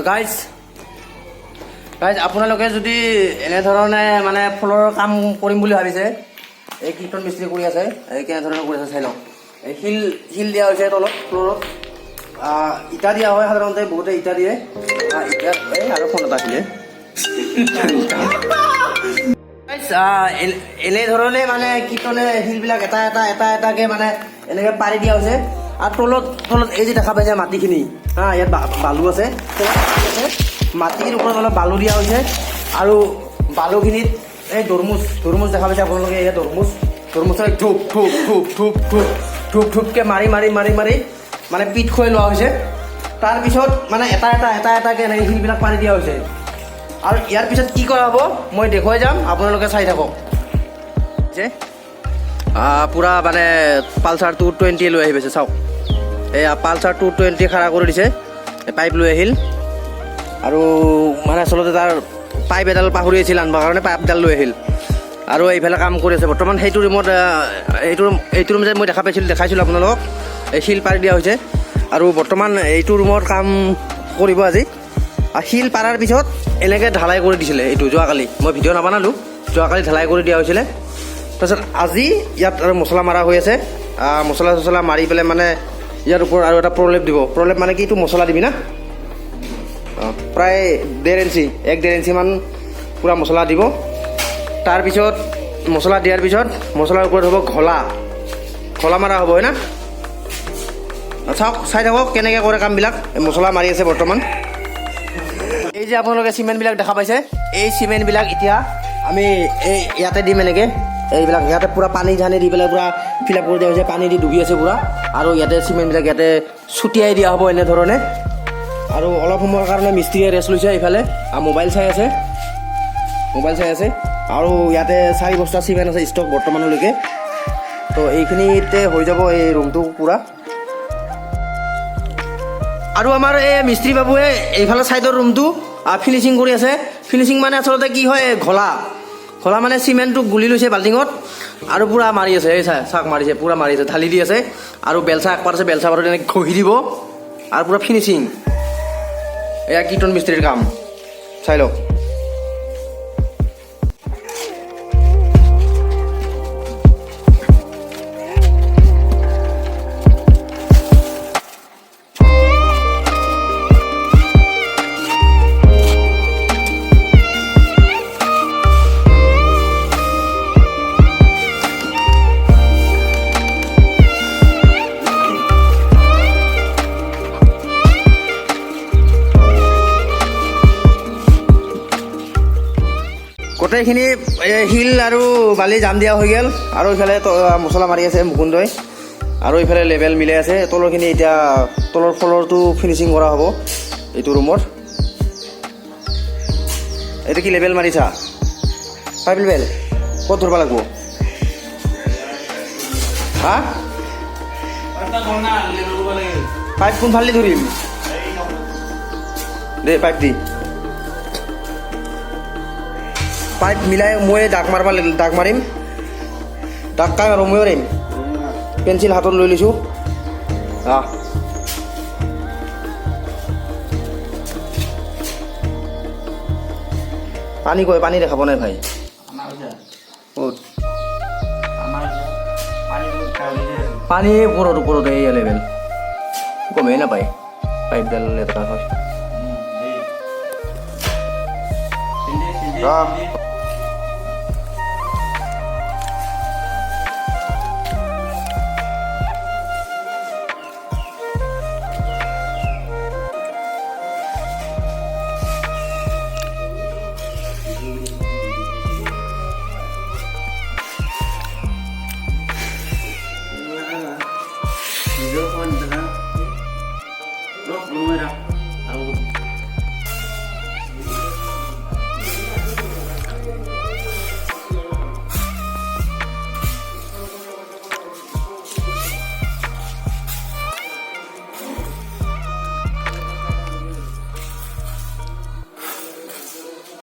Guys আপোনালোকে যদি এনেধৰণে মানে ফ্ল'ৰৰ কাম কৰিম বুলি ভাবিছে, এই কীৰ্তন মিস্ত্ৰী কৰি আছে, এই কেনেধৰণে কৰি আছে চাই লওক। এই শিল দিয়া হৈছে তলত ফ্ল'ৰত, ইটা দিয়া হয় সাধাৰণতে, বহুতে ইটা দিয়ে। এই আৰু ফোন এটা আছিলে এনেধৰণে মানে কীৰ্তনে শিলবিলাক এটা এটাকে মানে এনেকে পাৰি দিয়া হৈছে। আৰু তলত এই যে দেখা পাইছে মাটিখিনি, ইয়াত বালু আছে, মাটিৰ ওপৰত অলপ বালু দিয়া হৈছে। আৰু বালুখিনিত এই তৰমুজ দেখা পাইছে আপোনালোকে, এই তৰমুজৰ ধূপকে মাৰি মানে পিঠ খুৱাই লোৱা হৈছে। তাৰপিছত মানে এটা এটাকে এনেকৈ শিলবিলাক পাৰি দিয়া হৈছে। আৰু ইয়াৰ পিছত কি কৰা হ'ব মই দেখুৱাই যাম, আপোনালোকে চাই থাকক। যে পূৰা মানে পালচাৰ 220 লৈ আহি পাইছে, চাওক। এয়া পালচাৰ 220 খাৰা কৰি দিছে, পাইপ লৈ আহিল। আৰু মানে আচলতে তাৰ পাইপ এডাল পাহৰি আছিল আনিবৰ কাৰণে, পাইপডাল লৈ আহিল। আৰু এইফালে কাম কৰি আছে বৰ্তমান। সেইটো ৰুমত এইটো ৰুম যে মই দেখাইছিলোঁ আপোনালোকক, এই শিল পাৰি দিয়া হৈছে। আৰু বৰ্তমান এইটো ৰুমৰ কাম কৰিব আজি। শিল পাৰাৰ পিছত এনেকৈ ঢালাই কৰি দিছিলে, এইটো যোৱাকালি মই ভিডিঅ' নাবনালোঁ, যোৱাকালি ঢালাই কৰি দিয়া হৈছিলে। তাৰপিছত আজি ইয়াত আৰু মছলা মৰা হৈ আছে। মছলা মাৰি পেলাই মানে ইয়াৰ ওপৰত আৰু এটা প্ৰলেপ দিব। প্ৰলেপ মানে কি, এইটো মছলা দিবি না, প্ৰায় 1.5 ইঞ্চিমান পূৰা মছলা দিব। তাৰপিছত মছলা দিয়াৰ পিছত মছলাৰ ওপৰত হ'ব ঘলা মাৰা হ'ব, হয় না। চাওক, চাই থাকক কেনেকৈ কৰে কামবিলাক। মছলা মাৰি আছে বৰ্তমান। এই যে আপোনালোকে চিমেণ্টবিলাক দেখা পাইছে, এই চিমেণ্টবিলাক এতিয়া আমি এই ইয়াতে দিম এনেকৈ। এইবিলাক ইয়াতে পূৰা পানী ঝানি দি পেলাই পূৰা ফিল আপ কৰি দিয়া হৈছে, পানী দি ডুবি আছে পূৰা। আৰু ইয়াতে চিমেণ্টবিলাক ইয়াতে ছুটিয়াই দিয়া হ'ব এনেধৰণে। আৰু অলপ সময়ৰ কাৰণে মিস্ত্ৰীয়ে ৰেষ্ট লৈছে, এইফালে মোবাইল চাই আছে। আৰু ইয়াতে 4 বস্তা চিমেণ্ট আছে ষ্টক বৰ্তমানলৈকে। তো এইখিনিতে হৈ যাব এই ৰুমটো পূৰা। আৰু আমাৰ এই মিস্ত্ৰী বাবুৱে এইফালে ছাইডৰ ৰুমটো ফিনিচিং কৰি আছে। ফিনিচিং মানে আচলতে কি হয়, ঘলা মানে চিমেণ্টটো গুলি লৈছে বাল্টিঙত আৰু পূৰা মাৰি আছে। এই চাক মাৰিছে, পূৰা মাৰি আছে, ঢালি দি আছে। আৰু বেলচা একপাৰ আছে, বেলচা পাৰত এনেকৈ ঘঁহি দিব আৰু পূৰা ফিনিচিং। এয়া কীৰ্তন মিস্ত্ৰীৰ কাম, চাই লওক। গোটেইখিনি শিল আৰু বালি জাম দিয়া হৈ গ'ল। আৰু এইফালে মছলা মাৰি আছে মুকুন্দই। আৰু এইফালে লেবেল মিলাই আছে। তলৰখিনি এতিয়া তলৰ ফ্ল'ৰটো ফিনিচিং কৰা হ'ব এইটো ৰুমৰ। এইটো কি লেবেল মাৰিছা? পাইপ লেবেল ক'ত ধৰিব লাগিব? পাইপ কোনফালে ধৰিম দে, পাইপ দি পাইপ মিলাই মই দাগ মাৰিম। দাগ কাই আৰু মই মাৰিম। পেঞ্চিল হাতত লৈ লৈছোঁ। পানী দেখাব নাই ভাই। পানী ওপৰত এই লেভেল গমেই নাপায়, পাইপডাল লেতেৰা হয়।